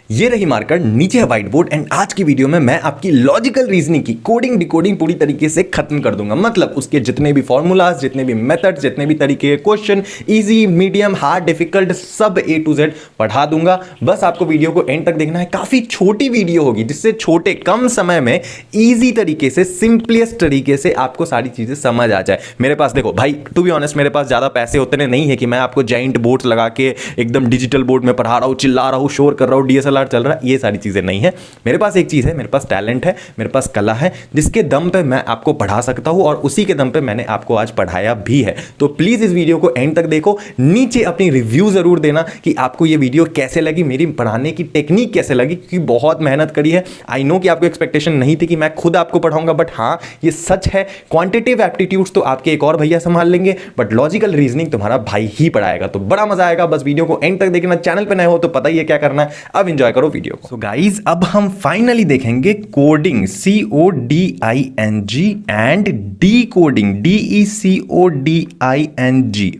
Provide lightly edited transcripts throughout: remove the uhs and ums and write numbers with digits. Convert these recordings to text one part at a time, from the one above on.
ये रही मार्कर, नीचे है व्हाइट बोर्ड एंड आज की वीडियो में मैं आपकी लॉजिकल रीजनिंग की कोडिंग डिकोडिंग पूरी तरीके से खत्म कर दूंगा। मतलब उसके जितने भी फॉर्मूलाज, जितने भी मेथड्स, जितने भी तरीके के question, easy, medium, hard, difficult, सब A to Z पढ़ा दूंगा। बस आपको वीडियो को एंड तक देखना है। काफी छोटी वीडियो होगी जिससे छोटे कम समय में इजी तरीके से, सिंपलेस्ट तरीके से आपको सारी चीजें समझ आ जाए। मेरे पास देखो भाई, टू बी ऑनेस्ट, मेरे पास ज्यादा पैसे उतने नहीं है कि मैं आपको जाइंट बोर्ड्स लगा के एकदम डिजिटल बोर्ड में पढ़ा रहा हूं, चिल्ला रहा हूं, शोर कर रहा हूं, DSLR चल रहा है, ये सारी चीजें नहीं है। मेरे पास एक चीज है, मेरे पास टैलेंट है, मेरे पास कला है, जिसके दम पे मैं आपको पढ़ा सकता हूं और उसी के दम पे मैंने आपको आज पढ़ाया भी है। तो प्लीज इस वीडियो को एंड तक देखो। नीचे अपनी रिव्यू जरूर देना कि आपको ये वीडियो कैसे लगी, मेरी पढ़ाने की टेक्निक कैसे लगी, क्योंकि बहुत मेहनत करी है। आई नो कि आपको एक्सपेक्टेशन नहीं थी कि मैं खुद आपको पढ़ाऊंगा, बट हाँ ये सच है। क्वांटिटेटिव एप्टीट्यूड्स तो आपके एक और भैया संभाल लेंगे, बट लॉजिकल रीजनिंग तुम्हारा भाई ही पढ़ाएगा। तो बड़ा मजा आएगा। बस वीडियो को एंड तक देखना। चैनल पे नए हो तो पता ही है क्या करना है। अब एंजॉय करो वीडियो को। सो गाइस, अब हम फाइनली देखेंगे coding, CODING, and D coding, DECODING।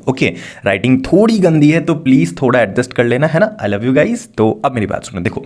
Okay, writing थोड़ी गंदी है तो प्लीज थोड़ा एडजस्ट कर लेना, है ना। आई लव यू गाइस। तो अब मेरी बात सुनो। देखो,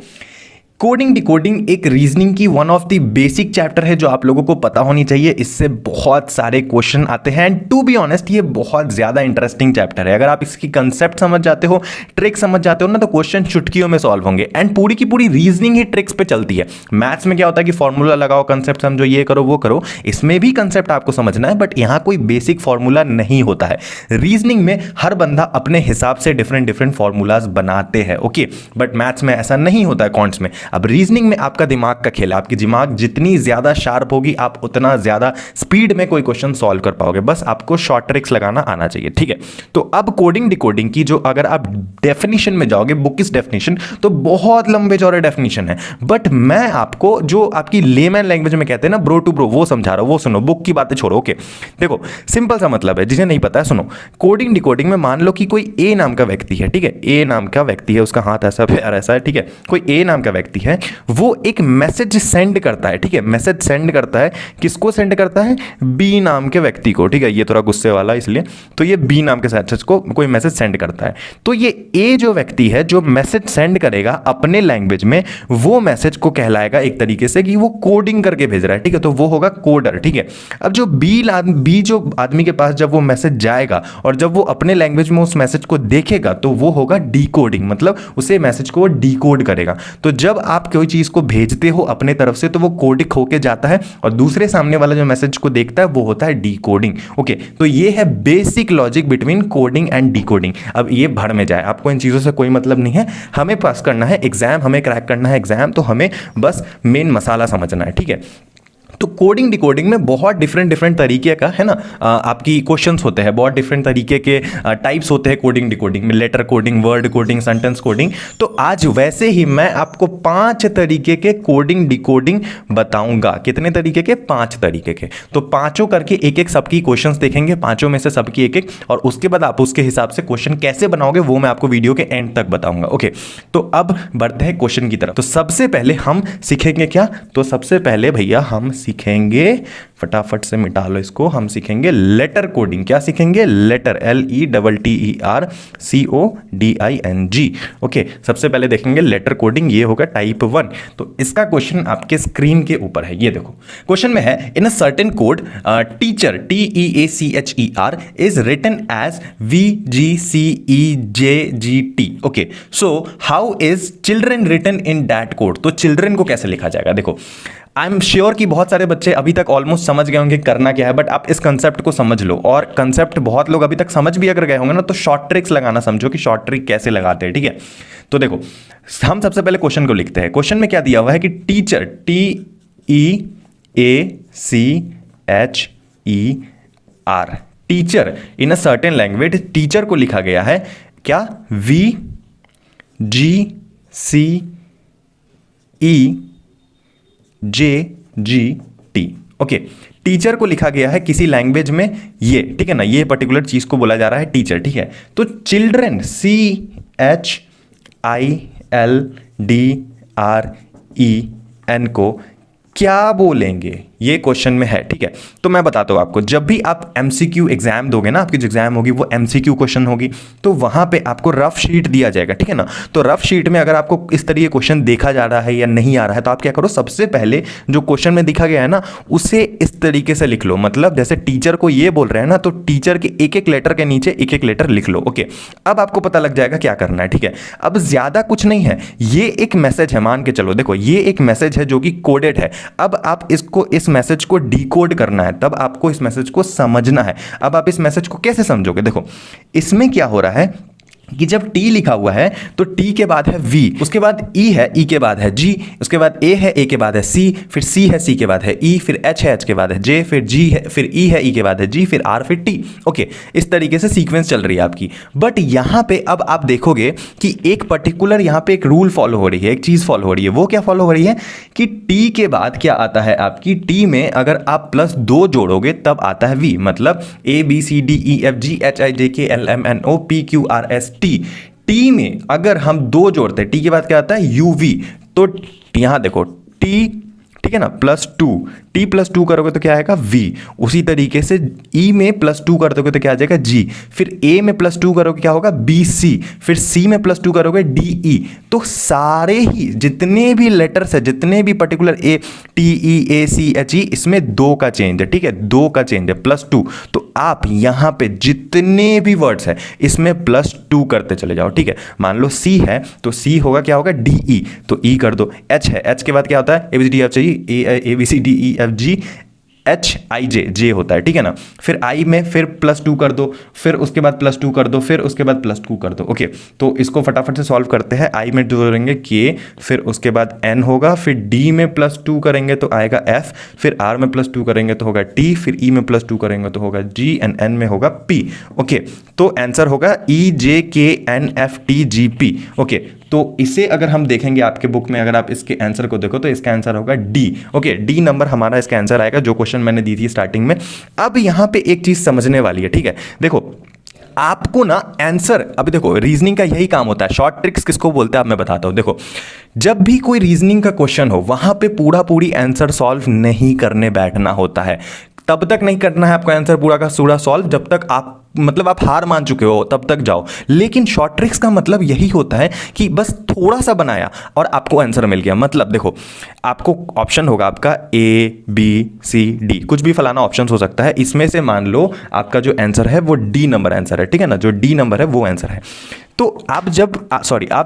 कोडिंग डिकोडिंग एक रीजनिंग की one of the basic chapter है जो आप लोगों को पता होनी चाहिए। इससे बहुत सारे क्वेश्चन आते हैं एंड टू बी ऑनेस्ट ये बहुत ज़्यादा इंटरेस्टिंग चैप्टर है। अगर आप इसकी कंसेप्ट समझ जाते हो, ट्रिक समझ जाते हो ना, तो क्वेश्चन चुटकियों में सॉल्व होंगे। एंड पूरी की पूरी रीजनिंग ही ट्रिक्स पे चलती है। मैथ्स में क्या होता है कि फॉर्मूला लगाओ, कंसेप्ट समझो, ये करो वो करो। इसमें भी कंसेप्ट आपको समझना है, बट यहाँ कोई बेसिक फॉर्मूला नहीं होता है। रीजनिंग में हर बंदा अपने हिसाब से डिफरेंट डिफरेंट फॉर्मूलाज बनाते हैं। ओके, बट मैथ्स में ऐसा नहीं होता है, क्वांट्स में। अब रीजनिंग में आपका दिमाग का खेल है। आपकी दिमाग जितनी ज्यादा शार्प होगी, आप उतना ज्यादा स्पीड में कोई क्वेश्चन सॉल्व कर पाओगे। बस आपको शॉर्ट ट्रिक्स लगाना आना चाहिए, ठीक है। तो अब कोडिंग डिकोडिंग की जो अगर आप डेफिनेशन में जाओगे, बुक इस डेफिनेशन, तो बहुत लंबे चौड़े डेफिनेशन है। बट मैं आपको जो आपकी लेमैन लैंग्वेज में कहते हैं ना, ब्रो टू ब्रो, वो समझा रहा हूं। वो सुनो, बुक की बातें छोड़ो। ओके, देखो सिंपल सा मतलब है, जिसे नहीं पता है सुनो। कोडिंग डिकोडिंग में मान लो कि कोई ए नाम का व्यक्ति है, ठीक है। ए नाम का व्यक्ति है, उसका हाथ ऐसा पैर ऐसा है, ठीक है। कोई ए नाम का व्यक्ति है, वो एक मैसेज सेंड करता है, ठीक है। मैसेज सेंड करता है, किसको सेंड करता है? बी नाम के व्यक्ति को, ठीक है। ये थोड़ा गुस्से वाला इसलिए, तो ये बी नाम के मैसेज को कोई मैसेज सेंड करता है। तो ये ए जो व्यक्ति है, जो मैसेज सेंड करेगा अपने लैंग्वेज में, वो मैसेज को कहलाएगा एक तरीके से कि वो कोडिंग करके भेज रहा है, ठीक है। तो वो होगा कोडर, ठीक है। अब जो बी जो आदमी के पास जब वो मैसेज जाएगा और जब वो अपने लैंग्वेज में उस मैसेज को देखेगा, तो वो होगा डीकोडिंग, मतलब उसे मैसेज को डीकोड करेगा। तो जब आप कोई चीज को भेजते हो अपने तरफ से, तो वो कोडिंग होके जाता है और दूसरे सामने वाला जो मैसेज को देखता है वो होता है डीकोडिंग। ओके, तो ये है basic logic between coding and decoding. अब ये भड़ में जाए, आपको इन चीजों से कोई मतलब नहीं है। हमें पास करना है एग्जाम, हमें क्रैक करना है एग्जाम, तो हमें बस मेन मसाला समझना है, ठीक है। तो कोडिंग डिकोडिंग में बहुत डिफरेंट तरीके का, है ना, आपकी क्वेश्चंस होते हैं। बहुत डिफरेंट तरीके के टाइप्स होते हैं कोडिंग डिकोडिंग में। Letter coding, word coding, sentence coding. तो आज वैसे ही मैं आपको 5 तरीके के कोडिंग डिकोडिंग बताऊंगा। कितने तरीके के? 5 तरीके के। तो पांचों करके एक एक सबकी क्वेश्चंस देखेंगे, पांचों में से सबकी एक एक, और उसके बाद आप उसके हिसाब से क्वेश्चन कैसे बनाओगे वो मैं आपको वीडियो के एंड तक बताऊंगा। ओके, तो अब बढ़ते हैं क्वेश्चन की तरफ। तो सबसे पहले हम सीखेंगे क्या? तो सबसे पहले भैया हम सीखेंगे, फटाफट से मिटा लो इसको, हम सीखेंगे लेटर कोडिंग। क्या सीखेंगे? Letter, LETTERCODING। ओके, सबसे पहले देखेंगे लेटर कोडिंग। ये होगा टाइप 1। तो इसका क्वेश्चन आपके स्क्रीन के ऊपर है, ये देखो। क्वेश्चन में है, in a certain code teacher, TEACHER is written as VGCEJGT। Okay, so how is children written in that code? तो चिल्ड्रन को कैसे लिखा जाएगा? देखो, आई एम श्योर कि बहुत सारे बच्चे अभी तक ऑलमोस्ट समझ गए होंगे करना क्या है, बट आप इस कंसेप्ट को समझ लो। और कंसेप्ट बहुत लोग अभी तक समझ भी अगर गए होंगे ना, तो शॉर्ट ट्रिक्स लगाना समझो कि शॉर्ट ट्रिक कैसे लगाते हैं, ठीक है। तो देखो, हम सबसे पहले क्वेश्चन को लिखते हैं। क्वेश्चन में क्या दिया हुआ है कि teacher, TEACHER, teacher in a certain language, teacher को लिखा गया है क्या? VGCEJGT। ओके, टीचर को लिखा गया है किसी लैंग्वेज में, ये ठीक है ना, ये पर्टिकुलर चीज को बोला जा रहा है टीचर, ठीक है। तो चिल्ड्रन, CHILDREN को क्या बोलेंगे? ये क्वेश्चन में है, ठीक है। तो मैं बताता हूँ आपको, जब भी आप एमसीक्यू एग्जाम दोगे ना, आपकी जो एग्जाम होगी वो एमसीक्यू क्वेश्चन होगी, तो वहां पे आपको रफ शीट दिया जाएगा, ठीक है ना। तो रफ शीट में अगर आपको इस तरीके क्वेश्चन देखा जा रहा है या नहीं आ रहा है, तो आप क्या करो, सबसे पहले जो क्वेश्चन में दिखा गया है ना उसे इस तरीके से लिख लो। मतलब जैसे टीचर को ये बोल रहे हैं ना, तो टीचर के एक एक लेटर के नीचे एक एक लेटर लिख लो। ओके, अब आपको पता लग जाएगा क्या करना है, ठीक है। अब ज्यादा कुछ नहीं है, ये एक मैसेज है, मान के चलो, देखो ये एक मैसेज है जो कि कोडेड है। अब आप इसको, इस मैसेज को डिकोड करना है, तब आपको इस मैसेज को समझना है। अब आप इस मैसेज को कैसे समझोगे, देखो इसमें क्या हो रहा है कि जब T लिखा हुआ है तो T के बाद है V, उसके बाद E है, E के बाद है G, उसके बाद A है, A के बाद है C, फिर C है, C के बाद है E, फिर H है, H के बाद है J, फिर G है, फिर E है, E के बाद है G, फिर R, फिर T। ओके, इस तरीके से सीक्वेंस चल रही है आपकी। बट यहाँ पे अब आप देखोगे कि एक पर्टिकुलर यहाँ पे एक रूल फॉलो हो रही है, एक चीज़ फॉलो हो रही है। वो क्या फॉलो हो रही है कि T के बाद क्या आता है आपकी, T में अगर आप +2 जोड़ोगे तब आता है V। मतलब ABCDEFGHIJKLMNOPQRS टी में अगर हम 2 जोड़ते हैं, टी के बाद क्या आता है UV, तो यहां देखो टी, ठीक है ना, +2, T +2 करोगे तो क्या आएगा V। उसी तरीके से E में +2 कर दोगे तो क्या आ जाएगा G, फिर A में +2 करोगे क्या होगा BC, फिर C में +2 करोगे DE। तो सारे ही जितने भी लेटर्स है, जितने भी पर्टिकुलर TEACHE, इसमें 2 का चेंज है, ठीक है, 2 का चेंज है, +2। तो आप यहां पे जितने भी वर्ड्स है इसमें +2 करते चले जाओ, ठीक है। मान लो C है तो C होगा क्या होगा DE, तो E कर दो। H है, H के बाद क्या होता है ABCDEFG HIJ होता है, ठीक है ना। फिर I में फिर +2 कर दो, फिर उसके बाद +2 कर दो, फिर उसके बाद +2 कर दो। ओके, तो इसको फटाफट से सॉल्व करते हैं। I में जोड़ेंगे K, फिर उसके बाद N होगा, फिर D में +2 करेंगे तो आएगा F, फिर R में +2 करेंगे तो होगा T, फिर E में +2 करेंगे तो होगा G, एंड N में होगा P। ओके, तो आंसर होगा EJKNFTGP। ओके, तो इसे अगर हम देखेंगे आपके बुक में, अगर आप इसके आंसर को देखो तो इसका आंसर होगा D। ओके, D नंबर हमारा इसका आंसर आएगा, जो क्वेश्चन मैंने दी थी स्टार्टिंग में। अब यहां पे एक चीज समझने वाली है, ठीक है। देखो आपको ना आंसर, अभी देखो रीजनिंग का यही काम होता है। शॉर्ट ट्रिक्स किसको बोलते हैं अब मैं बताता हूं। देखो, जब भी कोई रीजनिंग का क्वेश्चन हो, वहां पे पूरी आंसर सॉल्व नहीं करने बैठना होता है। तब तक नहीं करना है आपको आंसर पूरा का पूरा सॉल्व जब तक आप, मतलब आप हार मान चुके हो, तब तक जाओ। लेकिन शॉर्ट ट्रिक्स का मतलब यही होता है कि बस थोड़ा सा बनाया और आपको आंसर मिल गया। मतलब देखो, आपको ऑप्शन होगा आपका ABCD, कुछ भी फलाना ऑप्शन हो सकता है। इसमें से मान लो आपका जो आंसर है वो D नंबर आंसर है, ठीक है ना। जो D नंबर है वो आंसर है। तो आप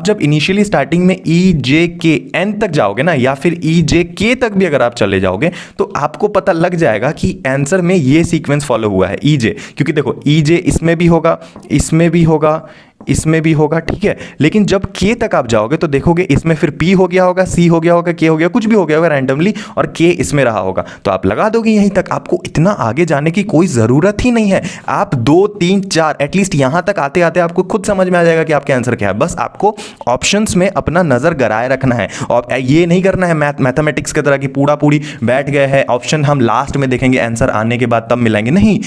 जब इनिशियली स्टार्टिंग में EJKN तक जाओगे ना, या फिर EJK तक भी अगर आप चले जाओगे, तो आपको पता लग जाएगा कि आंसर में ये सीक्वेंस फॉलो हुआ है, EJ। क्योंकि देखो EJ इसमें भी होगा, इसमें भी होगा, इसमें भी होगा, ठीक है। लेकिन जब K तक आप जाओगे तो देखोगे इसमें फिर P हो गया होगा, C हो गया होगा, K हो गया, कुछ भी हो गया होगा रैंडमली, और K इसमें रहा होगा। तो आप लगा दोगे यहीं तक। आपको इतना आगे जाने की कोई ज़रूरत ही नहीं है। आप 2 3 4 एटलीस्ट यहाँ तक आते आते आपको खुद समझ में आ जाएगा कि आपके आंसर क्या है। बस आपको ऑप्शंस में अपना नज़र गड़ाए रखना है, और ये नहीं करना है मैथमेटिक्स की तरह कि पूरी बैठ गए हैं ऑप्शन हम लास्ट में देखेंगे, आंसर आने के बाद तब मिलाएंगे। नहीं,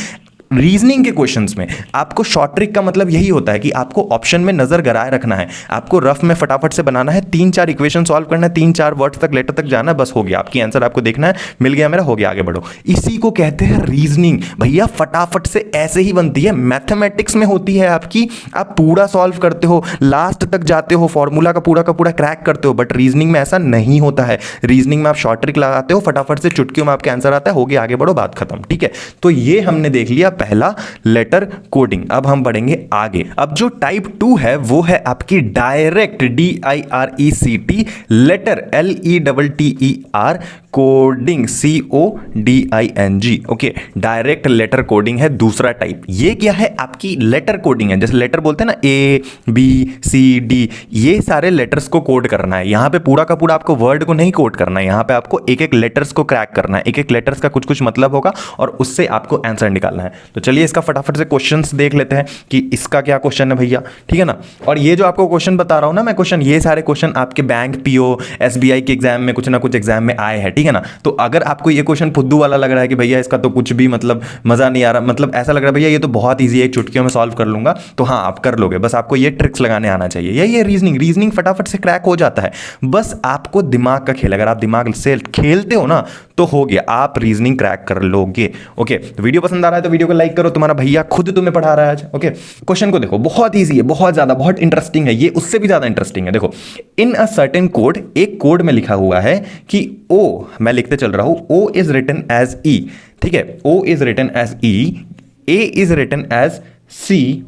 रीजनिंग के क्वेश्चंस में आपको शॉर्ट ट्रिक का मतलब यही होता है कि आपको ऑप्शन में नजर गड़ाए रखना है, आपको रफ में फटाफट से बनाना है, 3-4 इक्वेशन सॉल्व करना है, 3-4 वर्ड्स तक लेटर तक जाना है, बस हो गया। आपकी आंसर आपको देखना है, मिल गया मेरा, हो गया, आगे बढ़ो। इसी को कहते हैं रीजनिंग। भैया फटाफट से ऐसे ही बनती है। मैथमेटिक्स में होती है आपकी, आप पूरा सॉल्व करते हो, लास्ट तक जाते हो, फॉर्मूला का पूरा क्रैक करते हो। बट रीजनिंग में ऐसा नहीं होता है। रीजनिंग में आप शॉर्ट ट्रिक लगाते हो, फटाफट से चुटकियों में आपके आंसर आता है, हो गया, आगे बढ़ो, बात खत्म, ठीक है। तो ये हमने देख लिया पहला, लेटर कोडिंग। अब हम बढ़ेंगे आगे। अब जो टाइप 2 है वो है आपकी direct, DIRECT, letter LETTER, coding CODING। Okay, direct letter coding है दूसरा टाइप। ये क्या है, आपकी लेटर कोडिंग है। जैसे लेटर बोलते हैं ना, ABCD, ये सारे लेटर्स को कोड करना है। यहां पे पूरा का पूरा आपको वर्ड को नहीं कोड करना है, यहां पे आपको एक एक लेटर्स को क्रैक करना है। एक एक लेटर्स का कुछ मतलब होगा और उससे आपको आंसर निकालना है। तो चलिए इसका फटाफट से क्वेश्चंस देख लेते हैं कि इसका क्या क्वेश्चन है भैया, ठीक है ना। और ये जो आपको क्वेश्चन बता रहा हूं ना मैं, क्वेश्चन, ये सारे क्वेश्चन आपके बैंक, PO, SBI के एग्जाम में कुछ ना कुछ एग्जाम में आए हैं, ठीक है ना। तो अगर आपको ये क्वेश्चन फुद्दू वाला लग रहा है कि भैया इसका तो कुछ भी मतलब मजा नहीं आ रहा, मतलब ऐसा लग रहा है भैया ये तो बहुत ईजी है, चुटकियों में सॉल्व कर लूंगा, तो हाँ आप कर लोगे। बस आपको ये ट्रिक्स लगाने आना चाहिए। यही है रीजनिंग फटाफट से क्रैक हो जाता है। बस आपको दिमाग का खेल, अगर आप दिमाग से खेलते हो ना तो हो गया, आप रीजनिंग क्रैक कर लोगे। ओके, तो वीडियो पसंद आ रहा है तो वीडियो को लाइक करो, तुम्हारा भैया खुद तुम्हें पढ़ा रहा है आज। ओके, क्वेश्चन को देखो, बहुत ईजी है, बहुत ज्यादा, बहुत इंटरेस्टिंग है, ये उससे भी ज्यादा इंटरेस्टिंग है। देखो, इन अ सर्टेन कोड, एक कोड में लिखा हुआ है कि ओ, मैं लिखते चल रहा हूं, O is written as E, ठीक है, O is written as E, A is written as C,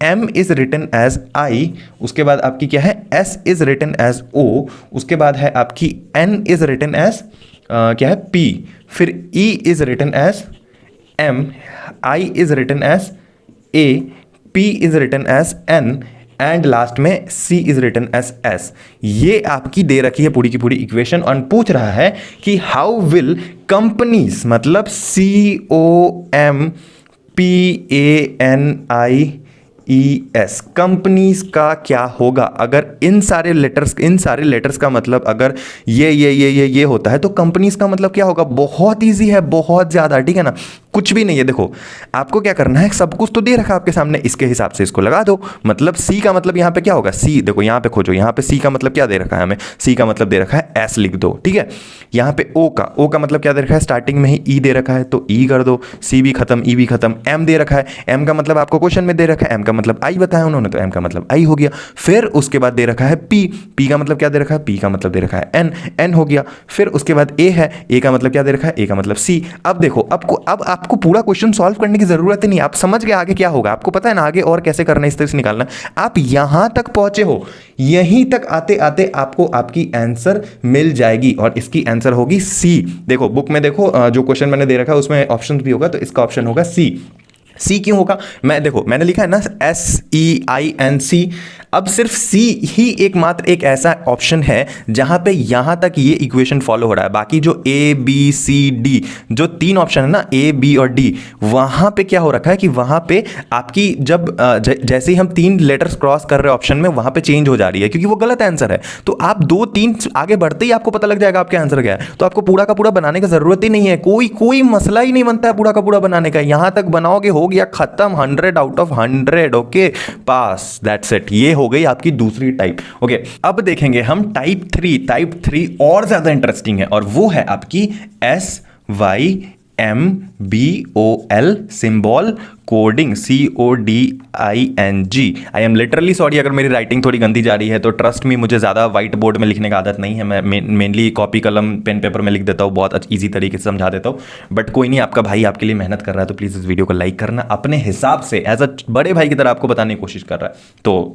M is written as I, उसके बाद आपकी क्या है, S is written as O, उसके बाद है आपकी N इज रिटन एज क्या है P, फिर E is written as M, I is written as A, P is written as N and last में C is written as S। ये आपकी दे रखी है पूरी की पूरी इक्वेशन और पूछ रहा है कि हाउ विल कंपनीज, मतलब COMPANIES, कंपनीज का क्या होगा अगर इन सारे लेटर्स का मतलब अगर ये होता है तो कंपनीज का मतलब क्या होगा। बहुत इजी है, बहुत ज्यादा, ठीक है ना, कुछ भी नहीं है। देखो, आपको क्या करना है, सब कुछ तो दे रखा है आपके सामने, इसके हिसाब से इसको लगा दो। मतलब सी का मतलब यहाँ पे क्या होगा, सी, देखो यहाँ पे खोजो, यहाँ पे सी का मतलब क्या दे रखा है हमें, सी का मतलब दे रखा है एस, लिख दो, ठीक है। यहाँ पे ओ का मतलब क्या दे रखा है, स्टार्टिंग में ही ई दे रखा है तो ई कर दो, सी भी खत्म, ई भी खत्म। एम दे रखा है, एम का मतलब आपको क्वेश्चन में दे रखा है, एम का मतलब आई बताया उन्होंने, तो एम का मतलब आई हो गया। फिर उसके बाद दे रखा है पी का मतलब क्या दे रखा है, पी का मतलब दे रखा है एन हो गया। फिर उसके बाद ए है, ए का मतलब क्या दे रखा है, ए का मतलब सी। अब देखो, अब आपको पूरा क्वेश्चन सॉल्व करने की जरूरत ही नहीं, आप समझ गए आगे क्या होगा, आपको पता है ना आगे और कैसे करना है, इस तरह से निकालना। आप यहां तक पहुंचे हो, यहीं तक आते आते आपको आपकी आंसर मिल जाएगी और इसकी आंसर होगी सी। देखो बुक में देखो, जो क्वेश्चन मैंने दे रखा है उसमें ऑप्शन भी होगा, तो इसका ऑप्शन होगा सी। सी क्यों होगा, मैंने लिखा है ना SEINC। अब सिर्फ सी ही एकमात्र एक ऐसा ऑप्शन है जहां पे यहां तक ये इक्वेशन फॉलो हो रहा है। बाकी जो A B C D जो तीन ऑप्शन है ना, A B और D, वहां पे क्या हो रखा है कि वहां पे आपकी जब जैसे ही हम तीन लेटर्स क्रॉस कर रहे हैं ऑप्शन में, वहां पे चेंज हो जा रही है क्योंकि वो गलत आंसर है। तो आप 2-3 आगे बढ़ते ही आपको पता लग जाएगा आपका आंसर क्या है, तो आपको पूरा का पूरा बनाने की जरूरत ही नहीं है, कोई मसला ही नहीं बनता है पूरा का पूरा बनाने का। यहां तक बनाओगे हो गया खत्म, 100 out of 100। Okay, pass, that's it. ये हो गई आपकी दूसरी टाइप। ओके, अब देखेंगे हम टाइप 3 और ज्यादा इंटरेस्टिंग है और वो है आपकी SYMBOL symbol coding, CODING। I am literally sorry अगर मेरी राइटिंग थोड़ी गंदी जा रही है, तो ट्रस्ट मी, मुझे ज़्यादा व्हाइट बोर्ड में लिखने का आदत नहीं है, मैं मेनली कॉपी कलम पेन पेपर में लिख देता हूँ, बहुत ईजी तरीके से समझा देता हूँ। बट कोई नहीं, आपका भाई आपके लिए मेहनत कर रहा है, तो प्लीज़ इस वीडियो को लाइक करना, अपने हिसाब से एज अ बड़े भाई की तरह आपको बताने की कोशिश कर रहा है, तो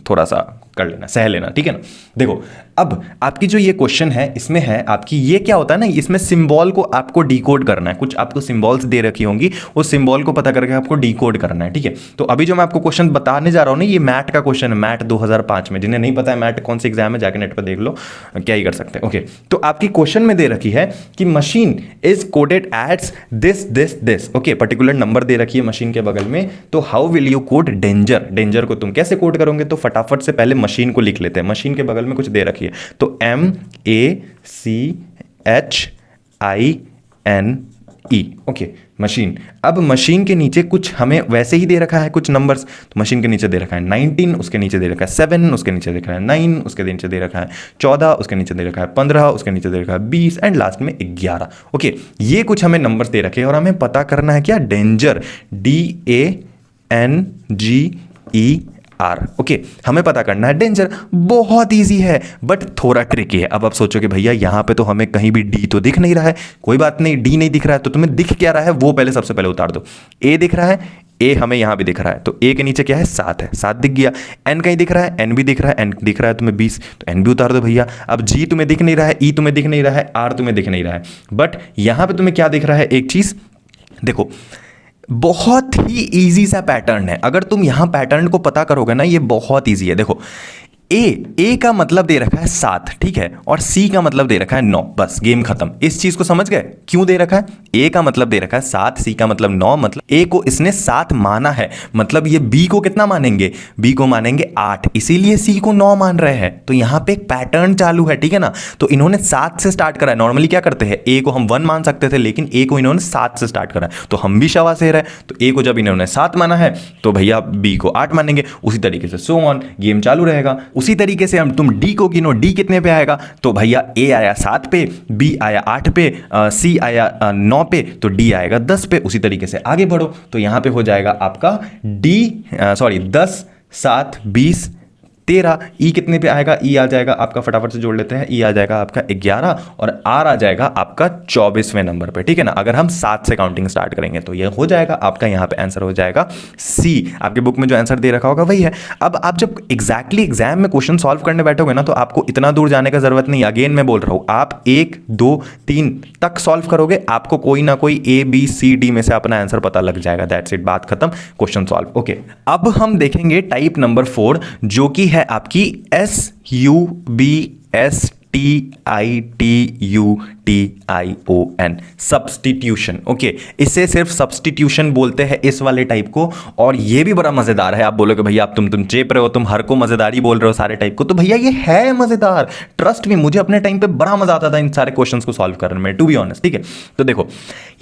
थोड़ा सा कर लेना, सह लेना, ठीक है ना। देखो, अब आपकी जो ये क्वेश्चन है इसमें है आपकी, ये क्या होता है ना, इसमें सिंबल को आपको डिकोड करना है, कुछ आपको सिंबल्स दे रखी होंगी, उस सिंबल को पता करके आपको डिकोड करना है, ठीक है। तो अभी जो मैं आपको क्वेश्चन बताने जा रहा हूं ना, ये मैट का क्वेश्चन है, मैट 2005 में। जिन्हें नहीं पता है मैट कौन सी एग्जाम है, जाके नेट पर देख लो, क्या ही कर सकते हैं। ओके, तो आपकी क्वेश्चन में दे रखी है कि machine is coded as this. Okay, particular number दे रखी है मशीन के बगल में, तो how will you code danger को तुम कैसे कोड करोगे। तो फटाफट से पहले मशीन को लिख लेते हैं। मशीन के बगल में कुछ दे रखी है, तो MACHINE। Okay, machine. अब मशीन के नीचे कुछ हमें वैसे ही दे रखा है कुछ नंबर्स, तो मशीन के नीचे दे रखा है 19, उसके नीचे दे रखा है 7, उसके नीचे दे रखा है 9, उसके नीचे दे रखा है 14, उसके नीचे दे रखा है 15, उसके नीचे दे रखा है 20 एंड लास्ट में 11। ओके, ये कुछ हमें नंबर्स दे रखे हैं और हमें पता करना है क्या, डेंजर, DANGER। ओके, हमें पता करना है डेंजर। बहुत इजी है बट थोड़ा ट्रिकी है। अब आप सोचोगे भैया यहाँ पे तो हमें कहीं भी डी तो दिख नहीं रहा है। कोई बात नहीं, डी नहीं दिख रहा है तो तुम्हें दिख क्या रहा है वो पहले सबसे पहले उतार दो। ए दिख रहा है, ए हमें यहां भी दिख रहा है, तो ए के नीचे क्या है, 7 है, 7 दिख गया। एन कहीं दिख रहा है, एन भी दिख रहा है, एन दिख रहा है तुम्हें 20, तो एन भी उतार दो भैया। अब जी तुम्हें दिख नहीं रहा है, ई तुम्हें दिख नहीं रहा है, आर तुम्हें दिख नहीं रहा है, बट यहां पे तुम्हें क्या दिख रहा है, एक चीज देखो, बहुत ही इजी सा पैटर्न है। अगर तुम यहां पैटर्न को पता करोगे ना, ये बहुत इजी है। देखो, ए का मतलब दे रखा है 7, ठीक है, और सी का मतलब दे रखा है 9, बस गेम खत्म। इस चीज को समझ गए क्यों दे रखा है। ए का मतलब दे रखा है 7, सी का मतलब 9, मतलब ए को इसने 7 माना है, मतलब ये बी को कितना मानेंगे, बी को मानेंगे 8, इसीलिए सी को 9 मान रहे हैं। तो यहां पे एक पैटर्न चालू है, ठीक है ना। तो इन्होंने 7 से स्टार्ट करा है। नॉर्मली क्या करते हैं, ए को हम 1 मान सकते थे, लेकिन ए को इन्होंने 7 से स्टार्ट करा है, तो हम भी शवासेर है। तो ए को जब इन्होंने 7 माना है तो भैया बी को 8 मानेंगे, उसी तरीके से सो ऑन, गेम चालू रहेगा। उसी तरीके से हम तुम डी को गिनो, डी कितने पे आएगा, तो भैया ए आया 7 पे, बी आया 8 पे, सी आया 9 पे, तो डी आएगा 10 पे। उसी तरीके से आगे बढ़ो तो यहाँ पे हो जाएगा आपका डी 10 7 20 13। ई कितने पे आएगा, ई आ जाएगा आपका, फटाफट से जोड़ लेते हैं, ई आ जाएगा आपका 11 और आर आ जाएगा आपका 24वें नंबर पे, ठीक है ना। अगर हम 7 से काउंटिंग स्टार्ट करेंगे तो ये हो जाएगा आपका, यहाँ पे आंसर हो जाएगा सी। आपके बुक में जो आंसर दे रखा होगा वही है। अब आप जब एग्जैक्टली एग्जाम में क्वेश्चन सॉल्व करने बैठोगे ना, तो आपको इतना दूर जाने का जरूरत नहीं। अगेन मैं बोल रहा हूँ, आप 1 2 3 तक सॉल्व करोगे, आपको कोई ना कोई ए बी सी डी में से अपना आंसर पता लग जाएगा। दैट्स इट, बात खत्म, क्वेश्चन सॉल्व। ओके, अब हम देखेंगे टाइप नंबर 4, जो कि है आपकी SUBSTITUTION, सब्स्टिट्यूशन। ओके, इसे सिर्फ सब्स्टिट्यूशन बोलते हैं इस वाले टाइप को। और ये भी बड़ा मजेदार है। आप बोलोगे भैया आप तुम चेप रहे हो, तुम हर को मजेदारी बोल रहे हो सारे टाइप को, तो भैया ये है मजेदार। ट्रस्ट मी, मुझे अपने टाइम पे बड़ा मजा आता था इन सारे क्वेश्चंस को सॉल्व करने में, टू बी ऑनेस्ट। ठीक है, तो देखो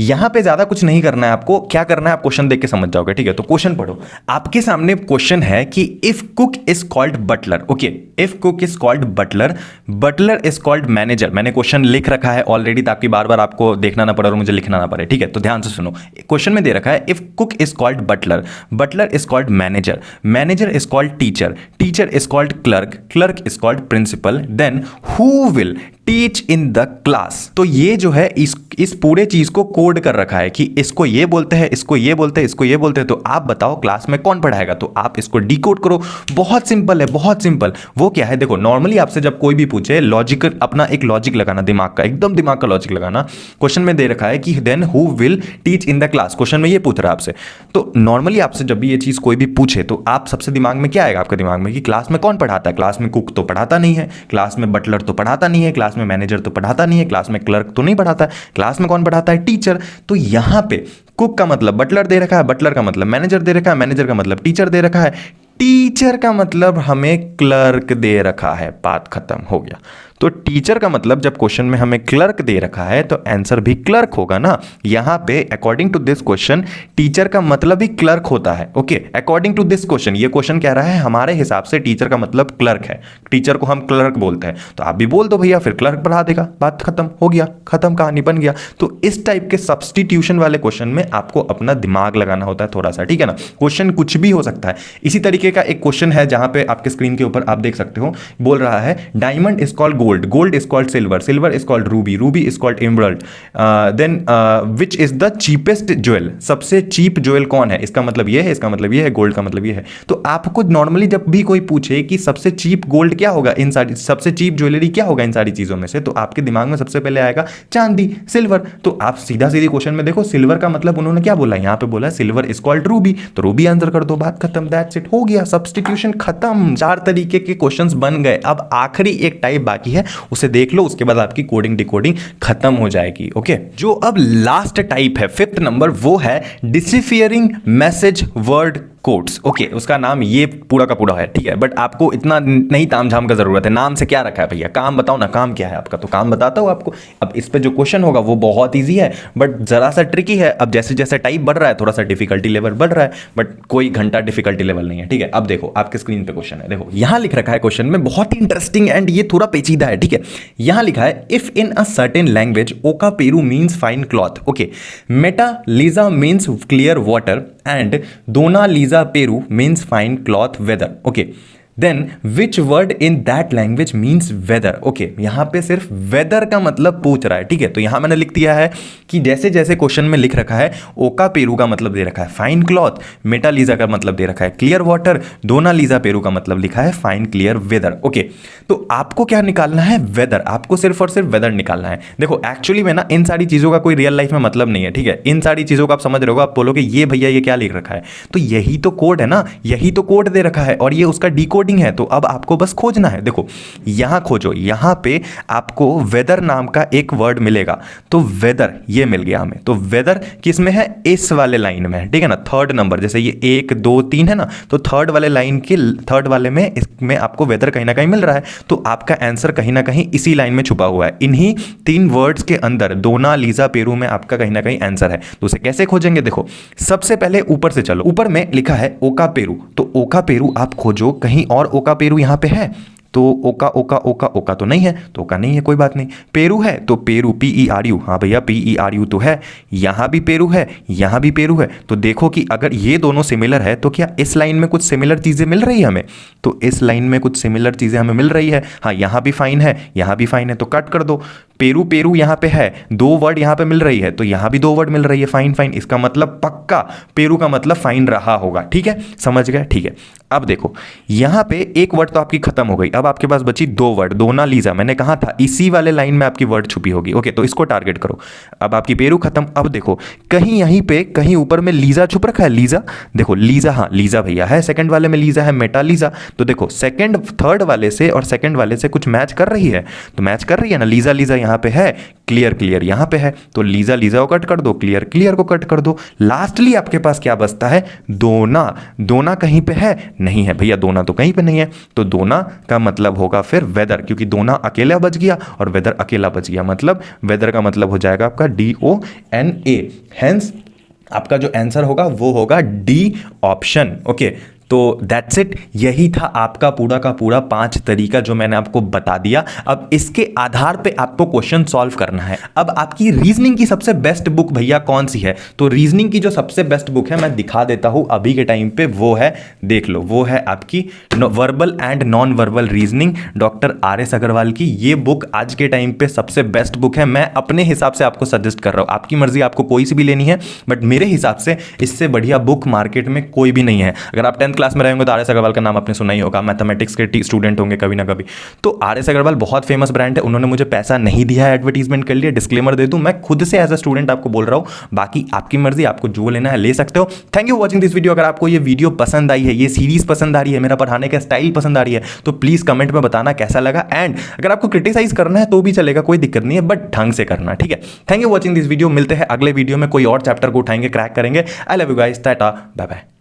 यहां पे ज्यादा कुछ नहीं करना है आपको। क्या करना है, आप क्वेश्चन देख के समझ जाओगे। ठीक है, तो क्वेश्चन पढ़ो। आपके सामने क्वेश्चन है कि if cook is called butler, okay, if cook is called butler, butler is called manager. मैंने क्वेश्चन लिख रखा है ऑलरेडी, ताकि बार बार आपको देखना ना पड़े और मुझे लिखना ना पड़े। ठीक है, तो ध्यान से सुनो। क्वेश्चन में दे रखा है if cook is called butler, butler is called manager, manager is called teacher, teacher is called clerk, clerk is called principal, then who will teach in the class. तो ये जो है इस पूरे चीज को कोड कर रखा है कि इसको ये बोलते हैं, इसको ये बोलते हैं, इसको ये बोलते हैं। तो आप बताओ क्लास में कौन पढ़ाएगा, तो आप इसको डिकोड करो। बहुत सिंपल है, बहुत सिंपल। वो क्या है, देखो नॉर्मली आपसे जब कोई भी पूछे, लॉजिक, अपना एक लॉजिक लगाना, दिमाग का, एकदम दिमाग का लॉजिक लगाना। क्वेश्चन में दे रखा है कि then who will teach in the class, question में ये पूछ रहा है आपसे। तो नॉर्मली आपसे जब भी ये चीज कोई भी पूछे, तो आप सबसे दिमाग में क्या आएगा आपके दिमाग में कि क्लास में कौन पढ़ाता है। क्लास में कुक तो पढ़ाता नहीं है, क्लास में बटलर तो पढ़ाता नहीं है, क्लास में मैनेजर तो पढ़ाता नहीं है, क्लास में क्लर्क तो नहीं पढ़ाता है, क्लास में कौन पढ़ाता है, टीचर। तो यहां पे कुक का मतलब बटलर दे रखा है, बटलर का मतलब मैनेजर दे रखा है, मैनेजर का मतलब टीचर दे रखा है, टीचर का मतलब हमें क्लर्क दे रखा है। बात खत्म, हो गया। तो टीचर का मतलब जब क्वेश्चन में हमें क्लर्क दे रखा है तो आंसर भी क्लर्क होगा ना। यहां पे according to this question teacher का मतलब ही क्लर्क होता है। Okay, according to this question, ये क्वेश्चन कह रहा है हमारे हिसाब से टीचर का मतलब क्लर्क है, टीचर को हम क्लर्क बोलते हैं। तो आप भी बोल दो भैया, फिर क्लर्क पढ़ा देगा, बात खत्म, हो गया, खत्म, कहानी बन गया। तो इस टाइप के सब्स्टिट्यूशन वाले क्वेश्चन में आपको अपना दिमाग लगाना होता है थोड़ा सा, ठीक है ना। क्वेश्चन कुछ भी हो सकता है। इसी तरीके का एक क्वेश्चन है जहां पे आपके स्क्रीन के ऊपर आप देख सकते हो, बोल रहा है diamond is called gold, gold is called silver, silver is called ruby, ruby is called emerald, then which is the cheapest jewel, सबसे चीप ज्वेल कौन है। इसका मतलब ये है, इसका मतलब ये है, गोल्ड का मतलब ये है। तो आपको नॉर्मली जब भी कोई पूछे कि सबसे चीप गोल्ड क्या होगा, इन सारी सबसे चीप ज्वेलरी क्या होगा इन सारी चीजों में से, तो आपके दिमाग में सबसे पहले आएगा चांदी, सिल्वर। तो आप सीधा सीधी क्वेश्चन में देखो, सिल्वर का मतलब उन्होंने क्या बोला, यहां पे बोला सिल्वर इज कॉल्ड रूबी, तो रूबी आंसर कर दो, बात खत्म, दैट्स इट, हो गया, सब्स्टिट्यूशन खत्म। 4 तरीके के क्वेश्चंस बन गए। अब आखिरी एक टाइप बाकी है, उसे देख लो, उसके बाद आपकी कोडिंग डिकोडिंग खत्म हो जाएगी। ओके, जो अब लास्ट टाइप है, 5th नंबर, वो है डिसिफियरिंग मैसेज वर्ड कोड्स। ओके, उसका नाम ये पूरा का पूरा है, ठीक है, बट आपको इतना नहीं तामझाम का जरूरत है। नाम से क्या रखा है भैया, काम बताओ ना, काम क्या है आपका, तो काम बताता हूं आपको। अब इस पे जो क्वेश्चन होगा वो बहुत इजी है, बट जरा सा ट्रिकी है। अब जैसे जैसे टाइप बढ़ रहा है, थोड़ा सा डिफिकल्टी लेवल बढ़ रहा है, बट कोई घंटा डिफिकल्टी लेवल नहीं है, ठीक है। अब देखो आपके स्क्रीन पे क्वेश्चन है, देखो यहां लिख रखा है क्वेश्चन में, बहुत ही इंटरेस्टिंग एंड ये थोड़ा पेचीदा है, ठीक है। यहां लिखा है if in a certain language ओका पेरू मीन्स फाइन क्लॉथ, ओके, मेटा लीजा मीन्स क्लियर वाटर एंड दोना लीजा पेरू means fine cloth weather, okay, then which word in that language means weather. Okay, यहां पे सिर्फ वेदर का मतलब पूछ रहा है, ठीक है। तो यहां मैंने लिख दिया है कि जैसे जैसे क्वेश्चन में लिख रखा है, ओका पेरू का मतलब दे रखा है फाइन क्लॉथ, मेटालीजा का मतलब दे रखा है क्लियर वाटर, दोना लीजा पेरू का मतलब लिखा है फाइन क्लियर वेदर। ओके, तो आपको क्या निकालना है, वेदर, आपको सिर्फ और सिर्फ वेदर निकालना है। देखो एक्चुअली में ना इन सारी चीजों का कोई रियल लाइफ में मतलब नहीं है, ठीक है। इन सारी चीजों को आप समझ रहे हो, आप बोलोगे ये भैया ये क्या लिख रखा है, तो यही तो कोड है ना, यही तो कोड दे रखा है और ये उसका डिकोडिंग है। तो अब आपको बस खोजना है, देखो यहां खोजो, यहां पे आपको वेदर नाम का एक वर्ड मिलेगा, तो वेदर ये मिल गया हमें। तो वेदर किस में है, इस वाले लाइन में है, ठीक है ना, 3rd नंबर, जैसे ये 1 2 3 है ना, तो 3rd वाले लाइन के 3rd वाले में इसमें आपको वेदर कहीं ना कहीं मिल रहा है। तो आपका आंसर कहीं ना कहीं इसी लाइन में छुपा हुआ है, इन्हीं 3 वर्ड्स के अंदर, दोना लीजा पेरू में आपका कहीं ना कहीं आंसर है। तो उसे कैसे खोजेंगे, देखो सबसे पहले ऊपर से चलो, ऊपर में लिखा है ओका पेरू, तो ओका पेरू आप खोजो कहीं और ओका पेरू यहाँ पे है तो ओका ओका ओका ओका तो नहीं है, तो ओका नहीं है, कोई बात नहीं। पेरू है तो पेरू PERU, हाँ भैया PERU तो है। यहाँ भी पेरू है, यहाँ भी पेरू है। तो देखो कि अगर ये दोनों सिमिलर है तो क्या इस लाइन में कुछ सिमिलर चीज़ें मिल रही है हमें, तो इस लाइन में कुछ सिमिलर चीज़ें हमें मिल रही है। हाँ यहाँ भी फाइन है, यहाँ भी फाइन है, तो कट कर दो। पेरू पेरू यहाँ पे है, 2 वर्ड यहाँ पे मिल रही है, तो यहाँ भी 2 वर्ड मिल रही है, फाइन फाइन। इसका मतलब पक्का पेरू का मतलब फाइन रहा होगा, ठीक है, समझ गए, ठीक है। अब देखो यहाँ पे एक वर्ड तो आपकी खत्म हो गई, अब आपके पास बची 2 वर्ड, दोना लीजा। मैंने कहा था इसी वाले लाइन में आपकी वर्ड छुपी होगी, ओके, तो इसको टारगेट करो। अब आपकी पेरू खत्म। अब देखो कहीं यहीं पे कहीं ऊपर में लीजा छुप रखा है, लीजा, देखो लीजा, हाँ लीजा भैया है, सेकंड वाले में लीजा है, मेटा लीजा। तो देखो सेकंड थर्ड वाले से और सेकंड वाले से कुछ मैच कर रही है, तो मैच कर रही है ना, लीजा लीजा यहाँ पे है, क्लियर क्लियर यहाँ पे है, तो लीजा लीजा को कट कर दो, क्लियर क्लियर को कट कर दो। लास्टली आपके पास क्या बचता है, दोना। दोना कहीं पे है, नहीं है भैया, दोना तो कहीं पे नहीं है, तो दोना का मतलब होगा फिर वेदर, क्योंकि दोना अकेला बच गया और वेदर अकेला बच गया, मतलब वेदर का मतलब हो जाएगा आपका DONA। हेंस आपका जो आंसर होगा वो होगा डी ऑप्शन, ओके। तो दैट्स इट, यही था आपका पूरा का पूरा 5 तरीका जो मैंने आपको बता दिया। अब इसके आधार पे आपको क्वेश्चन सॉल्व करना है। अब आपकी रीजनिंग की सबसे बेस्ट बुक भैया कौन सी है, तो रीजनिंग की जो सबसे बेस्ट बुक है मैं दिखा देता हूं अभी के टाइम पे, वो है, देख लो, वो है आपकी verbal and non verbal reasoning, doctor RS Agarwal की। ये बुक आज के टाइम पे सबसे बेस्ट बुक है, मैं अपने हिसाब से आपको सजेस्ट कर रहा हूं, आपकी मर्जी, आपको कोई सी भी लेनी है, बट मेरे हिसाब से इससे बढ़िया बुक मार्केट में कोई भी नहीं है। अगर आप 10th क्लास में रहेंगे तो RS अग्रवाल का नाम आपने सुना ही होगा, मैथमेटिक्स के स्टूडेंट होंगे कभी ना कभी, तो RS अग्रवाल बहुत फेमस ब्रांड है। उन्होंने मुझे पैसा नहीं दिया है एडवर्टीजमेंट के लिए, डिस्क्लेमर दे दूं, मैं खुद से एज अ स्टूडेंट आपको बोल रहा हूं, बाकी आपकी मर्जी, आपको जो लेना है ले सकते हो। Thank you watching this video. अगर आपको ये वीडियो पसंद आई है, ये सीरीज पसंद आ रही है, मेरा पढ़ाने का स्टाइल पसंद आ रही है, तो प्लीज कमेंट में बताना कैसा लगा, एंड अगर आपको क्रिटिसाइज करना है तो भी चलेगा, कोई दिक्कत नहीं है, बट ढंग से करना, ठीक है। Thank you watching this video, मिलते हैं अगले वीडियो में, कोई और चैप्टर को उठाएंगे, क्रैक करेंगे। I love you guys, tata, bye bye.